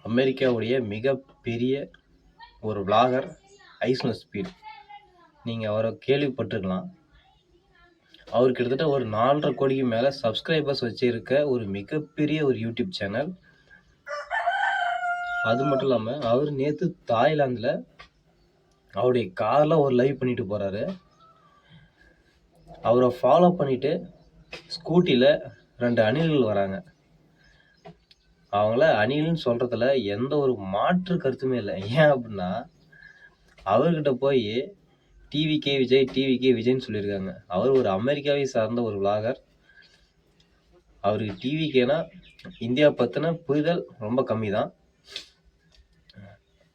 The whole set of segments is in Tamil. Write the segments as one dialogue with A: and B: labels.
A: அமெரிக்காவுடைய மிகப்பெரிய ஒரு விளாகர் ஐஸ்னோ ஸ்பீட். நீங்கள் அவரை கேள்விப்பட்டிருக்கலாம். அவர் கிட்டத்தட்ட ஒரு 4.5 கோடிக்கு மேலே சப்ஸ்கிரைபர்ஸ் வச்சிருக்க ஒரு மிகப்பெரிய ஒரு யூடியூப் சேனல். அது மட்டும் இல்லாமல் அவர் நேற்று தாய்லாந்தில் அவருடைய காரில் ஒரு லைவ் பண்ணிட்டு போகிறாரு. அவரை ஃபாலோ பண்ணிட்டு ஸ்கூட்டியில் 2 அணில்கள் வராங்க. அவங்கள அணில்னு சொல்கிறதுல எந்த ஒரு மாற்று கருத்துமே இல்லை. ஏன் அப்படின்னா அவர்கிட்ட போய் டிவிகே விஜய்ன்னு சொல்லியிருக்காங்க. அவர் ஒரு அமெரிக்காவை சார்ந்த ஒரு விளாகர். அவருக்கு டிவிகேனா இந்தியா பற்றின புரிதல் ரொம்ப கம்மி தான்.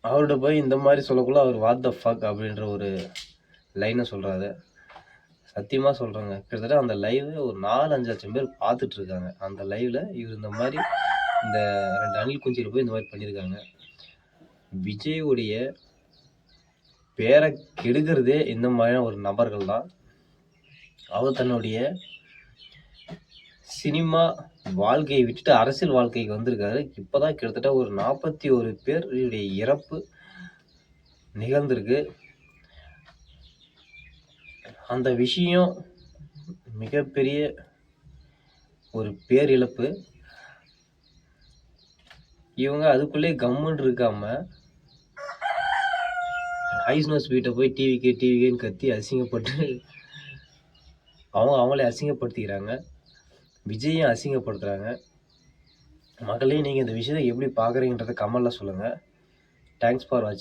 A: அவர்கிட்ட போய் இந்த மாதிரி சொல்லக்குள்ள அவர் வாட் த ஃபக் அப்படின்ற ஒரு லைனை சொல்கிறாரு. சத்தியமாக சொல்கிறேங்க, கிட்டத்தட்ட அந்த லைவை ஒரு 4-5 லட்சம் பேர் பார்த்துட்ருக்காங்க. அந்த லைவில் இவர் இந்த மாதிரி இந்த 2 அணில் குஞ்சியில் போய் இந்த மாதிரி பண்ணியிருக்காங்க. விஜயுடைய பேரை கெடுக்கிறதே இந்த மாதிரியான ஒரு நபர்கள் தான். அவர் தன்னுடைய சினிமா வாழ்க்கையை விட்டுட்டு அரசியல் வாழ்க்கைக்கு வந்திருக்காரு. இப்போதான் கிட்டத்தட்ட ஒரு 41 பேருடைய இறப்பு நிகழ்ந்திருக்கு. அந்த விஷயம் மிகப்பெரிய ஒரு பேரிழப்பு. இவங்க அதுக்குள்ளே கம்முன்னு இருக்காம ஐஸ்னோ ஸ்பீட்டை போய் டிவிகேன்னு கத்தி அசிங்கப்பட்டு அவங்களே அசிங்கப்படுத்திக்கிறாங்க. விஜயும் அசிங்கப்படுத்துகிறாங்க. மக்களே, நீங்கள் இந்த விஷயத்தை எப்படி பார்க்குறீங்கன்றதை கமெண்ட்டில் சொல்லுங்கள். தேங்க்ஸ் ஃபார் வாட்சிங்.